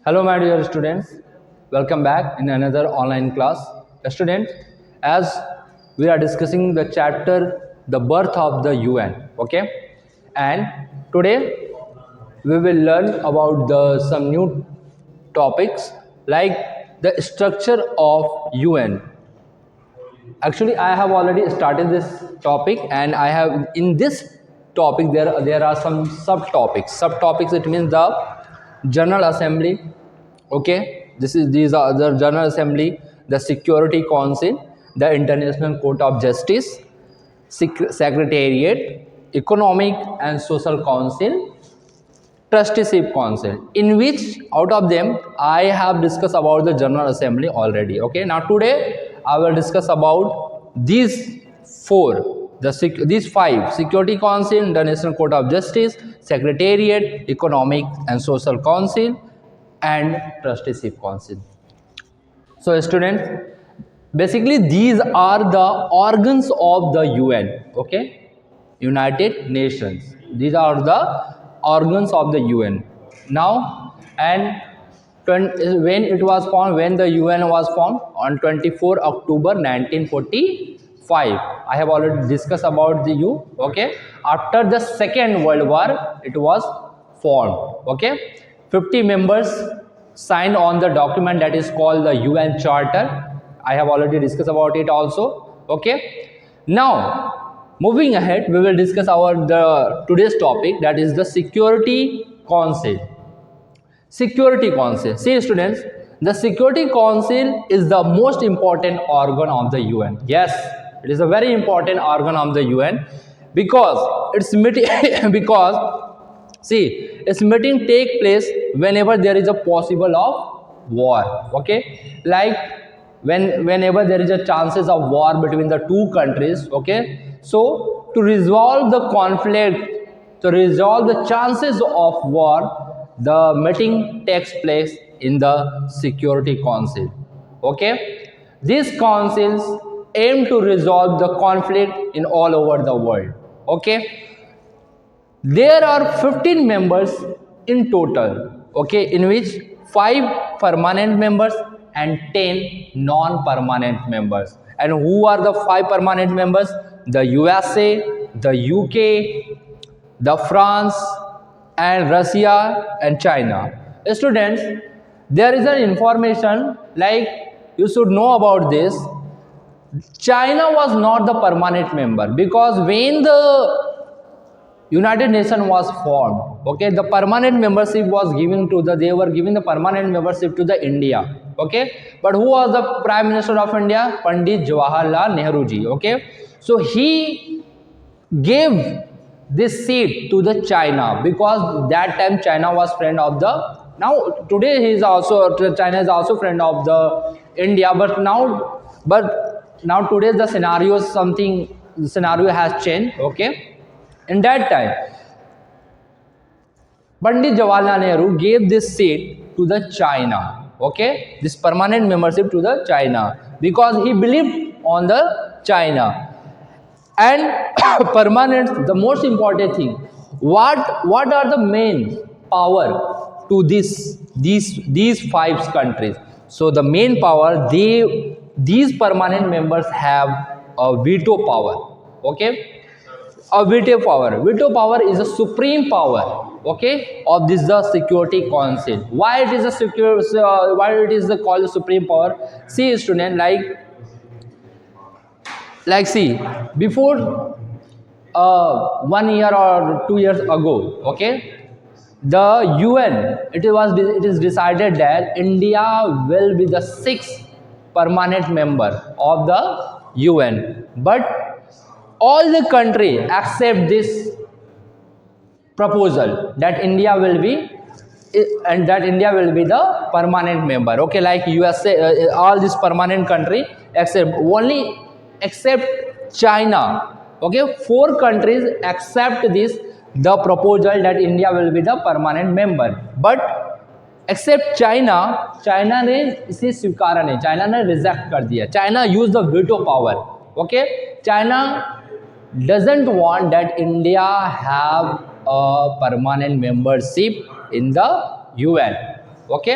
Hello, my dear students. Welcome back in another online class. Students, as we are discussing the chapter The Birth of the UN, okay? And today we will learn about some new topics like the structure of UN. Actually, I have already started this topic, and I have in this topic there are some subtopics. Subtopics, it means the General Assembly. Okay, these are the General Assembly, the Security Council, the International Court of Justice, Secretariat, Economic and Social Council, Trusteeship Council. In which out of them I have discussed about the General Assembly already. Okay, now today I will discuss about these four, these five: Security Council, the National Court of Justice, Secretariat, Economic and Social Council, and Trusteeship Council. So students, basically these are the organs of the UN. Okay, United Nations. These are the organs of the UN. Now, and when it was formed, when the UN was formed on 24 October 1945. I have already discussed about the U. Okay, after the Second World War, it was formed. Okay, 50 members signed on the document that is called the UN Charter. I have already discussed about it also. Okay, now moving ahead, we will discuss the today's topic, that is the Security Council. Security Council. See students, the Security Council is the most important organ of the UN. Yes, it is a very important organ of the UN because its meeting because see, its meeting take place whenever there is a possible of war. Okay, like whenever there is a chances of war between the two countries. Okay, so to resolve the conflict, to resolve the chances of war, the meeting takes place in the Security Council. Okay, these councils aim to resolve the conflict in all over the world. Okay, there are 15 members in total. Okay, in which 5 permanent members and 10 non-permanent members. And who are the 5 permanent members? The USA, the UK, the France, and Russia and China. Students, there is an information like you should know about this. China was not the permanent member because when the United Nations was formed, okay, the permanent membership was given to they were giving the permanent membership to the India. Okay, but who was the Prime Minister of India? Pandit Jawaharlal Nehru ji. Okay, so he gave this seat to the China because that time China was friend of the, now today he is also, China is also friend of the India, but now today the scenario has changed. Okay, in that time Pandit Jawaharlal Nehru gave this seat to the China. Okay, this permanent membership to the China because he believed on the China. And permanent, the most important thing, what are the main power to these 5 countries? So the main power, these permanent members have a veto power. Okay, a veto power is a supreme power, okay, of the Security Council. Why it is why it is called a supreme power? See student, like see, before 1 year or 2 years ago, okay, the UN, it is decided that India will be the 6th permanent member of the UN, but all the country accept this proposal that India will be the permanent member. Okay, like USA, all this permanent country except China. Okay, 4 countries accept the proposal that India will be the permanent member, but except China ने इसे स्वीकारा नहीं, China ने reject कर दिया. China use the veto power. Okay, China doesn't want that India have a permanent membership in the UN. Okay,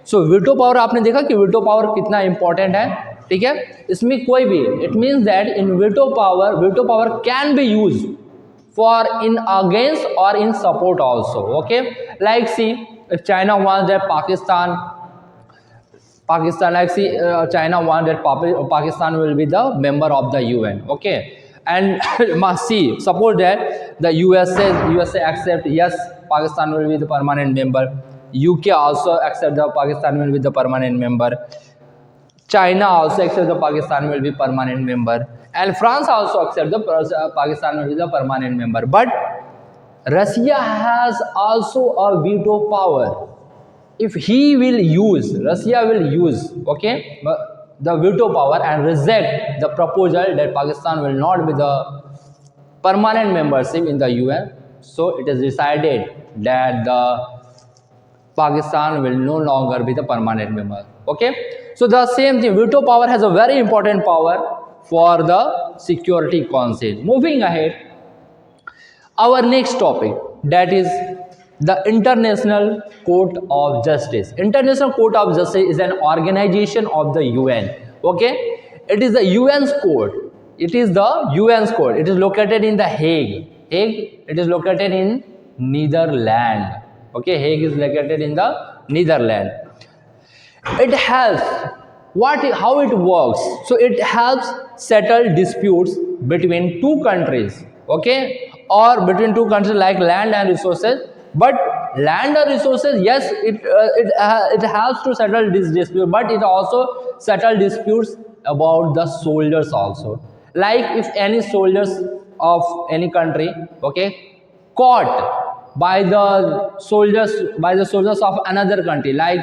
so veto power आपने देखा कि वीटो पावर कितना इंपॉर्टेंट है, ठीक है। इसमें कोई भी, it means that in veto power can be use for in against or in support also, okay, like see if China wants that Pakistan like see China wants that Pakistan will be the member of the UN, okay, and must see suppose that the USA accept, yes, Pakistan will be the permanent member, UK also accept the Pakistan will be the permanent member, China also accept the Pakistan will be permanent member, and France also accept the Pakistan will be the permanent member. But Russia has also a veto power. If Russia will use, okay, the veto power and reject the proposal that Pakistan will not be the permanent membership in the UN. So it is decided that the Pakistan will no longer be the permanent member. Okay, so the same thing, veto power has a very important power for the Security Council. Moving ahead, our next topic, that is the International Court of Justice. International Court of Justice is an organization of the UN. Okay, it is the UN's court. It is the UN's court. It is located in the Hague. It is located in Netherlands. Okay, Hague is located in the Netherlands. It helps how it works. So it helps settle disputes between two countries, okay, or between two countries like land and resources. But land and resources, yes, it helps to settle this dispute, but it also settle disputes about the soldiers also. Like if any soldiers of any country, okay, caught by the soldiers of another country, like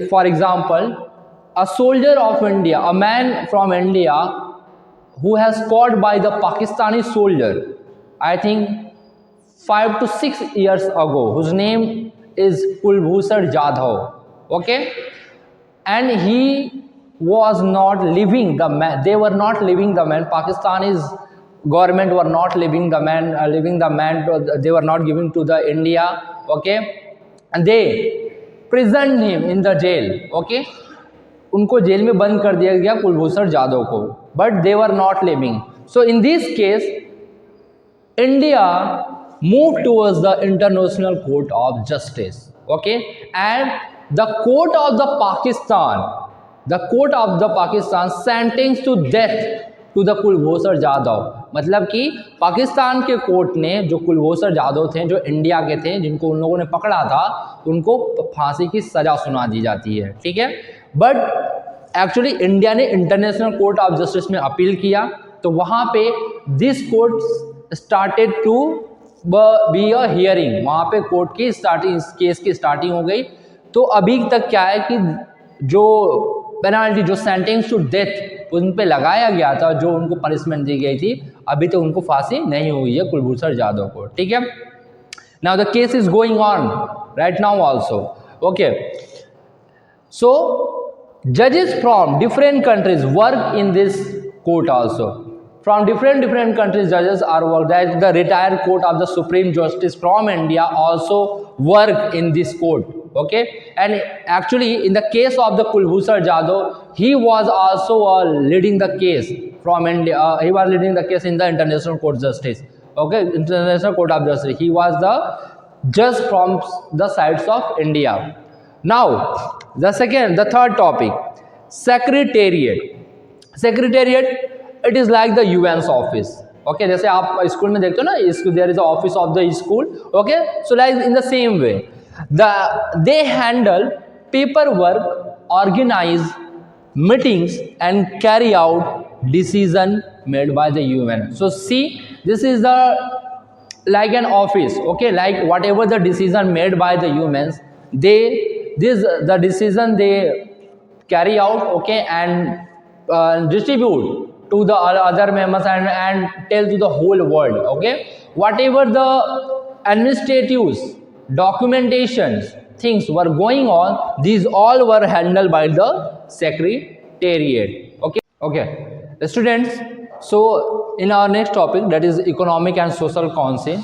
for example, a soldier of India, a man from India who has caught by the Pakistani soldier, I think 5 to 6 years ago, whose name is Kulbhushan Jadhav, okay, and he was not leaving the man. They were not leaving the man. Pakistani's government were not leaving the man. They were not giving to the India, okay, and they prison him in the jail, okay, उनको jail में बंद कर दिया गया कुलभूषण जाधव को, but they were not living. So in this case India move towards the International Court of Justice, okay, and the court of the Pakistan sentence to death to the Kulbhushan Jadhav. मतलब कि पाकिस्तान के कोर्ट ने जो कुलभूषण जाधव थे, जो इंडिया के थे, जिनको उन लोगों ने पकड़ा था, उनको फांसी की सजा सुना दी जाती है, ठीक है. बट एक्चुअली इंडिया ने इंटरनेशनल कोर्ट ऑफ जस्टिस में अपील किया, तो वहाँ पे this court started to be a hearing. वहाँ पे कोर्ट की स्टार्टिंग, इस केस की स्टार्टिंग हो गई. तो अभी तक क्या है कि जो पेनाल्टी, जो सेंटेंस टू डेथ उन पे लगाया गया था, जो उनको पनिशमेंट दी गई थी, अभी तो उनको फांसी नहीं हुई है कुलभूषण जाधव को, ठीक है. Now the case is going on right now also, okay. So जजेस from different countries work in this court also. From different countries, judges are work. That the retired court of the Supreme Justice from India also work in this court. Okay, and actually in the case of the Kulbhushan Jadhav, he was also leading the case from India. He was leading the case in the International Court of Justice. Okay, International Court of Justice. He was the judge from the sides of India. Now the third topic, secretariat. Secretariat, it is like the UN's office. Okay, जैसे आप school में देखते हो ना, there is the office of the school. Okay, so like in the same way, they handle paperwork, organize meetings, and carry out decision made by the UN. So see, this is the like an office. Okay, like whatever the decision made by the humans, the decision they carry out, okay, and distribute to the other members and tell to the whole world. Okay, whatever the administrative documentations things were going on, these all were handled by the secretariat. Okay, students, so in our next topic, that is economic and social council.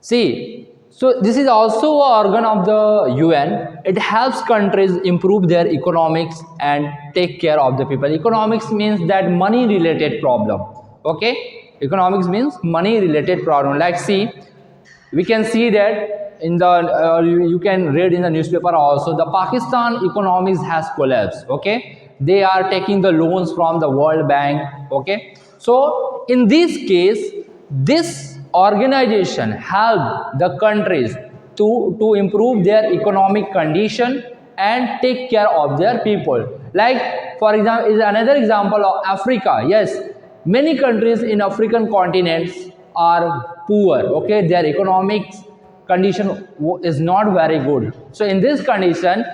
See, So this is also an organ of the UN. It helps countries improve their economics and take care of the people. Economics means that money related problem. Okay, economics means money related problem. Like see, we can see that in the you can read in the newspaper also, the Pakistan economies has collapsed. Okay, they are taking the loans from the World Bank. Okay, so in this case, this organization help the countries to improve their economic condition and take care of their people. Like for example, is another example of Africa. Yes, many countries in African continents are poor. Okay, their economic condition is not very good. So in this condition,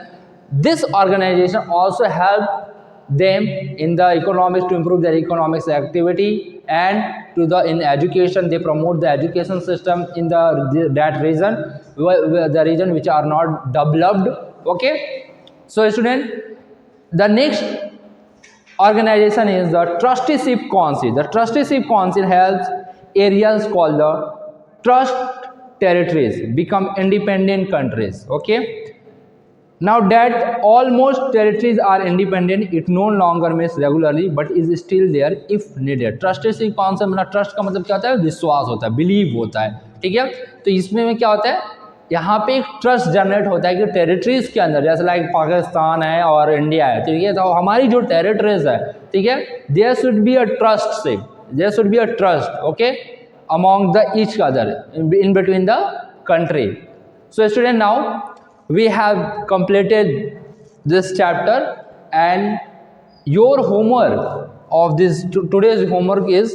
this organization also help them in the economics to improve their economics activity, and to the in education they promote the education system in that region, the region which are not developed. Okay, so student, the next organization is the trusteeship council. The trusteeship council helps areas called the trust territories become independent countries. Okay, now that almost territories are independent, it no longer meets regularly but is still there if needed. Trusteeship concept मतलब trust का मतलब क्या होता है, विश्वास होता है, believe होता है. ठीक है, तो इसमें में क्या होता है, यहाँ पे एक ट्रस्ट जनरेट होता है कि टेरिटरीज के अंदर, जैसे लाइक पाकिस्तान है और इंडिया है, ठीक है, तो हमारी जो टेरिटरीज है, ठीक है, there should be a trusteeship, there should be a trust. Okay, among the each other in between the country. So student, now we have completed this chapter, and your homework of this today's homework is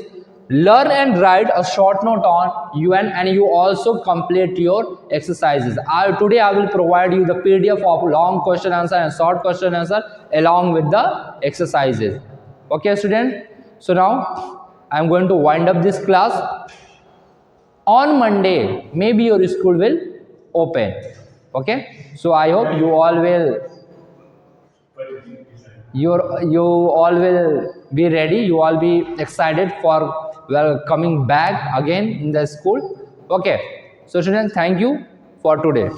learn and write a short note on UN, and you also complete your exercises. Today I will provide you the PDF of long question answer and short question answer along with the exercises. Okay student, so now I am going to wind up this class. On Monday maybe your school will open. Okay, so I hope you all will be ready, you all be excited for coming back again in the school. Okay, so students, thank you for today.